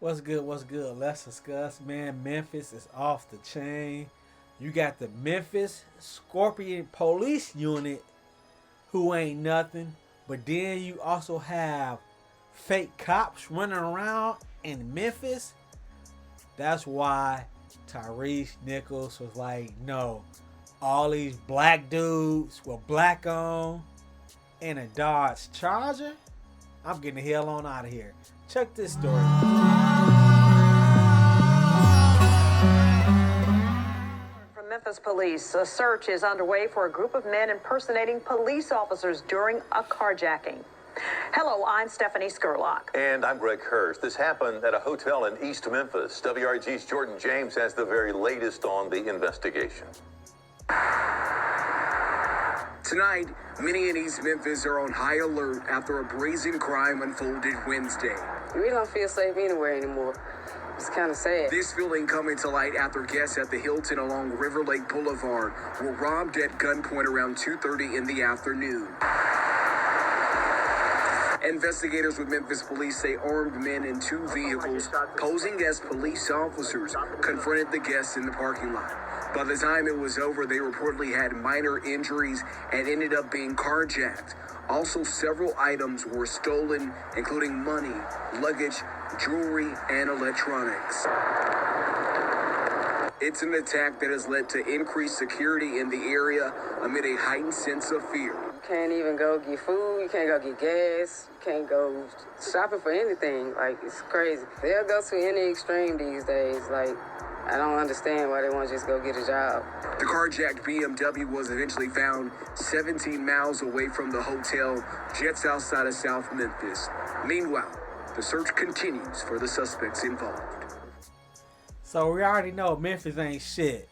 What's good? What's good? Let's discuss, man. Memphis is off the chain. You got the Memphis Scorpion Police Unit, who ain't nothing. But then you also have fake cops running around in Memphis. That's why Tyre Nichols was like, no, all these black dudes with black on in a Dodge Charger. I'm getting the hell on out of here. Check this story. From Memphis police, a search is underway for a group of men impersonating police officers during a carjacking. Hello, I'm Stephanie Skurlock. And I'm Greg Hurst. This happened at a hotel in East Memphis. WRG's Jordan James has the very latest on the investigation. Tonight, many in East Memphis are on high alert after a brazen crime unfolded Wednesday. We don't feel safe anywhere anymore. It's kind of sad. This feeling coming to light after guests at the Hilton along River Lake Boulevard were robbed at gunpoint around 2:30 in the afternoon. Investigators with Memphis police say armed men in two vehicles posing as police officers confronted the guests in the parking lot. By the time it was over, they reportedly had minor injuries and ended up being carjacked. Also, several items were stolen, including money, luggage, jewelry, and electronics. It's an attack that has led to increased security in the area amid a heightened sense of fear. You can't even go get food. You can't go get gas. You can't go shopping for anything. Like, it's crazy. They'll go to any extreme these days. Like, I don't understand why they want to just go get a job. The carjacked BMW was eventually found 17 miles away from the hotel, just outside of South Memphis. Meanwhile, the search continues for the suspects involved. So we already know Memphis ain't shit.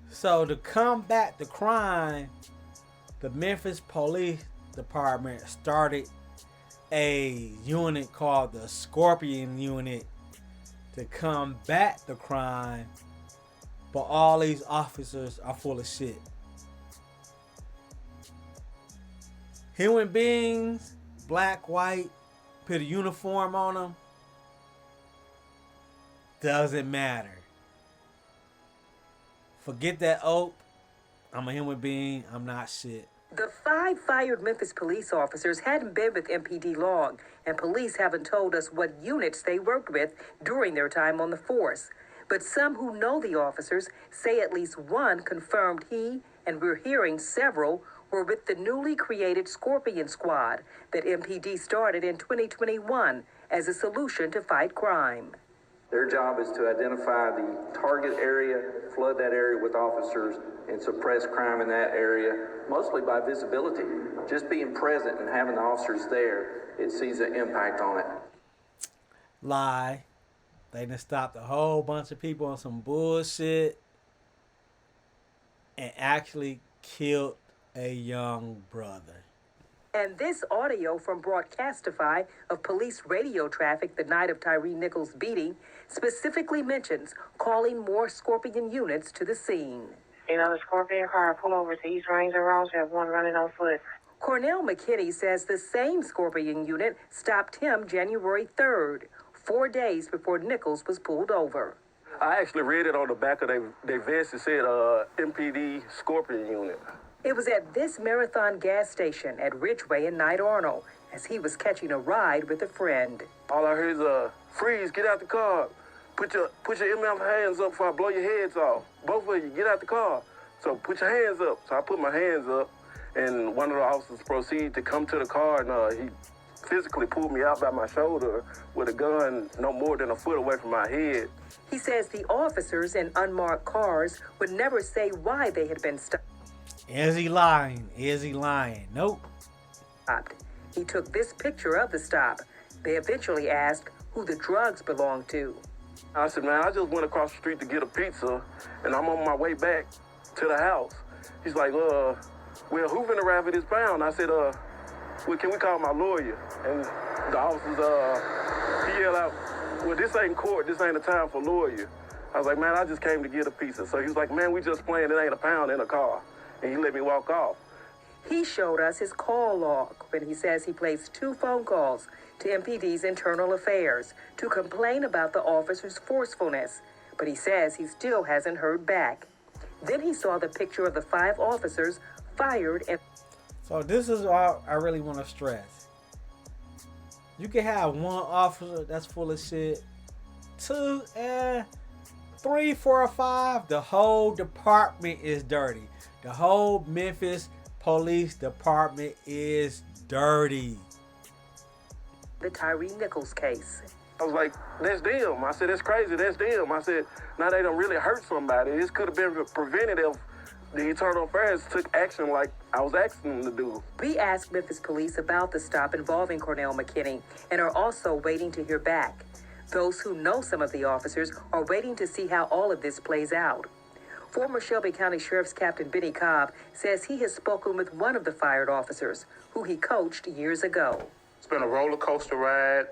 So to combat the crime, the Memphis Police Department started a unit called the Scorpion Unit to combat the crime, but all these officers are full of shit. Human beings, black, white, put a uniform on them, doesn't matter. Forget that oath. I'm a human being. I'm not shit. The 5 fired Memphis police officers hadn't been with MPD long, and police haven't told us what units they worked with during their time on the force. But some who know the officers say at least one confirmed he, and we're hearing several, were with the newly created Scorpion Squad that MPD started in 2021 as a solution to fight crime. Their job is to identify the target area, flood that area with officers, and suppress crime in that area, mostly by visibility. Just being present and having the officers there, it sees an impact on it. Lie. They done stopped a whole bunch of people on some bullshit and actually killed a young brother. And this audio from Broadcastify of police radio traffic the night of Tyre Nichols' beating specifically mentions calling more Scorpion units to the scene. You know, the Scorpion car pull over to East Ranger Road, have one running on foot. Cornell McKinney says the same Scorpion unit stopped him January 3rd, 4 days before Nichols was pulled over. I actually read it on the back of their vest. It said MPD Scorpion Unit. It was at this Marathon gas station at Ridgeway in Knight Arnold as he was catching a ride with a friend. All I heard is, freeze, get out the car. Put your MF hands up before I blow your heads off. Both of you, get out the car. So put your hands up. So I put my hands up, and one of the officers proceeded to come to the car, and he physically pulled me out by my shoulder with a gun no more than a foot away from my head. He says the officers in unmarked cars would never say why they had been stopped. Is he lying? Is he lying? Nope. He took this picture of the stop. They eventually asked who the drugs belonged to. I said, man, I just went across the street to get a pizza, and I'm on my way back to the house. He's like, well, who finna wrap it is pound? I said, well, can we call my lawyer? And the officers, he yelled out, well, this ain't court. This ain't a time for lawyer. I was like, man, I just came to get a pizza. So he was like, man, we just playing. It ain't a pound in a car. And he let me walk off. He showed us his call log when he says he placed 2 phone calls to MPD's internal affairs to complain about the officer's forcefulness, but he says he still hasn't heard back. Then he saw the picture of the 5 officers fired and... So this is what I really want to stress. You can have one officer that's full of shit, 2, 3, 4, or 5. The whole department is dirty. The whole Memphis police department is dirty. The Tyre Nichols case. I was like, that's them. I said, that's crazy, that's them. I said, now they done really hurt somebody. This could have been prevented if the internal affairs took action like I was asking them to do. We asked Memphis police about the stop involving Cornell McKinney and are also waiting to hear back. Those who know some of the officers are waiting to see how all of this plays out. Former Shelby County Sheriff's Captain Benny Cobb says he has spoken with one of the fired officers, who he coached years ago. It's been a roller coaster ride.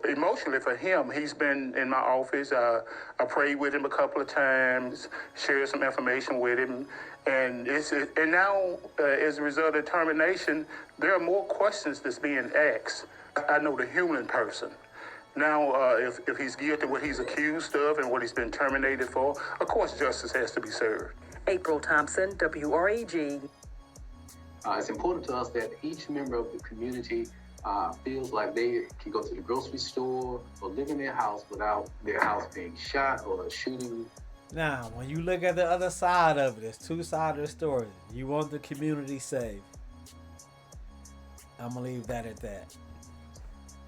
Emotionally for him, he's been in my office. I prayed with him a couple of times, shared some information with him, and now, as a result of termination, there are more questions that's being asked. I know the human person. Now, if he's guilty of what he's accused of and what he's been terminated for, of course justice has to be served. April Thompson, WREG. It's important to us that each member of the community feels like they can go to the grocery store or live in their house without their house being shot or a shooting. Now, when you look at the other side of it, there's 2 sides of the story. You want the community safe. I'm going to leave that at that.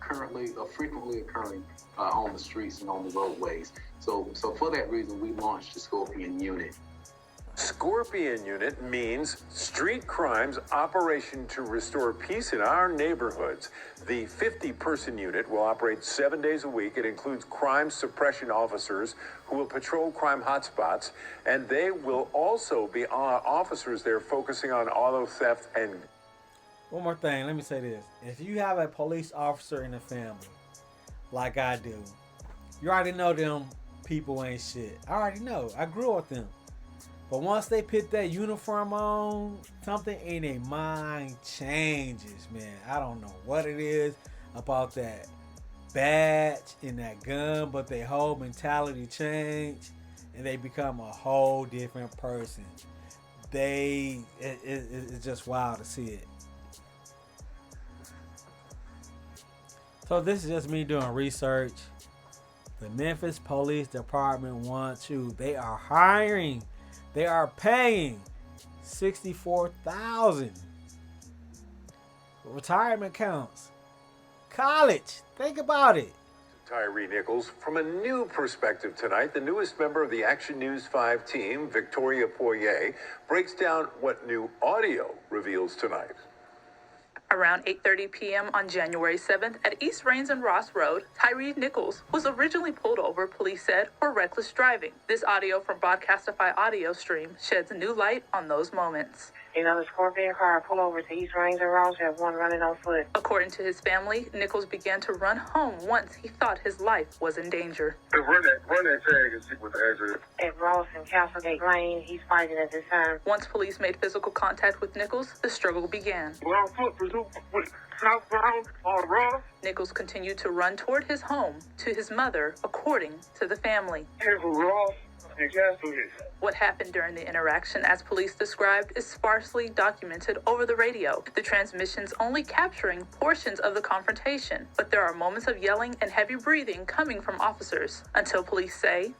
Currently or frequently occurring on the streets and on the roadways. So for that reason, we launched the Scorpion Unit. Scorpion Unit means Street Crimes Operation to Restore Peace in Our Neighborhoods. The 50-person unit will operate 7 days a week. It includes crime suppression officers who will patrol crime hotspots, and they will also be officers there focusing on auto theft and... One more thing, let me say this. If you have a police officer in the family, like I do, you already know them people ain't shit. I already know. I grew up with them. But once they put that uniform on, something in their mind changes, man. I don't know what it is about that badge and that gun, but their whole mentality changed and they become a whole different person. It's just wild to see it. So this is just me doing research. The Memphis Police Department wants you. They are hiring. They are paying $64,000. Retirement accounts. College. Think about it. Tyre Nichols. From a new perspective tonight, the newest member of the Action News 5 team, Victoria Poirier, breaks down what new audio reveals tonight. Around 8:30 p.m. on January 7th at East Rains and Ross Road, Tyre Nichols was originally pulled over, police said, for reckless driving. This audio from Broadcastify Audio Stream sheds new light on those moments. The Scorpion car pulled over to East Rains and Ross, have one running on foot. According to his family, Nichols began to run home once he thought his life was in danger. Run that tag and see what the address. At Ross and Castlegate Lane, he's fighting at this time. Once police made physical contact with Nichols, the struggle began. On foot, southbound on Ross. Nichols continued to run toward his home to his mother, according to the family. Ross and Castlegate. What happened during the interaction, as police described, is sparsely documented over the radio, the transmissions only capturing portions of the confrontation. But there are moments of yelling and heavy breathing coming from officers, until police say,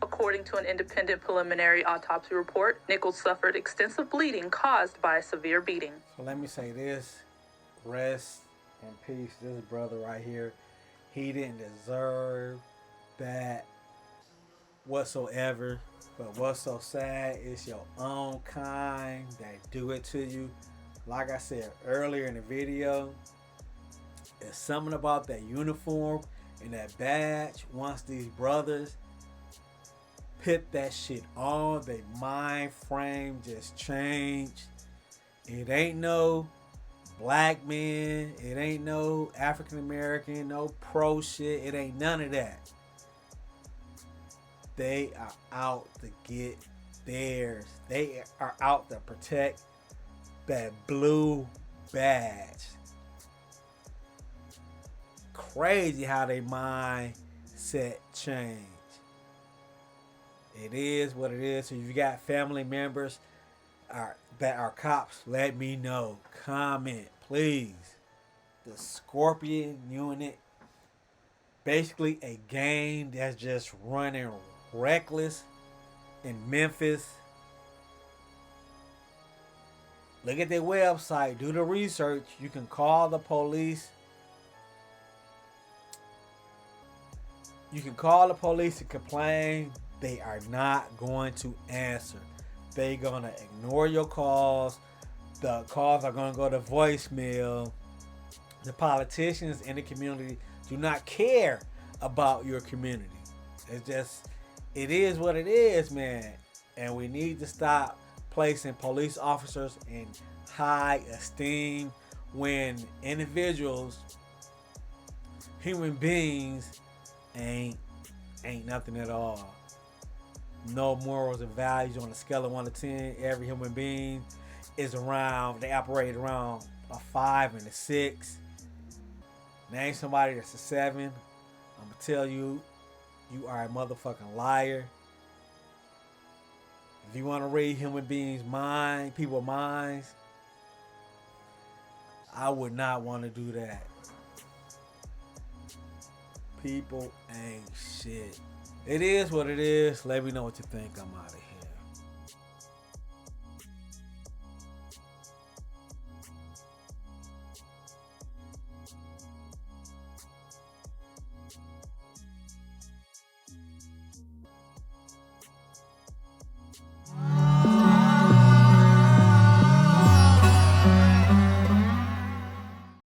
according to an independent preliminary autopsy report, Nichols suffered extensive bleeding caused by a severe beating. So let me say this. Rest in peace, this brother right here. He didn't deserve that whatsoever. But what's so sad is your own kind that do it to you. Like I said earlier in the video, it's something about that uniform and that badge. Once these brothers put that shit on, their mind frame just changed. It ain't no black man, it ain't no African American, no pro shit, it ain't none of that. They are out to get theirs. They are out to protect that blue badge. Crazy how they mindset change. It is what it is. So if you got family members that are cops, let me know. Comment, please. The Scorpion unit, basically a gang that's just running reckless in Memphis. Look at their website. Do the research. You can call the police. You can call the police and complain. They are not going to answer. They're going to ignore your calls. The calls are going to go to voicemail. The politicians in the community do not care about your community. It is what it is, man. And we need to stop placing police officers in high esteem when individuals, human beings, ain't nothing at all. No morals and values. On a scale of 1 to 10, every human being is around, they operate around a 5 and a 6. Name somebody that's a 7. I'm gonna tell you, you are a motherfucking liar. If you want to read human beings' mind, people's minds, I would not want to do that. People ain't shit. It is what it is. Let me know what you think. I'm out of here.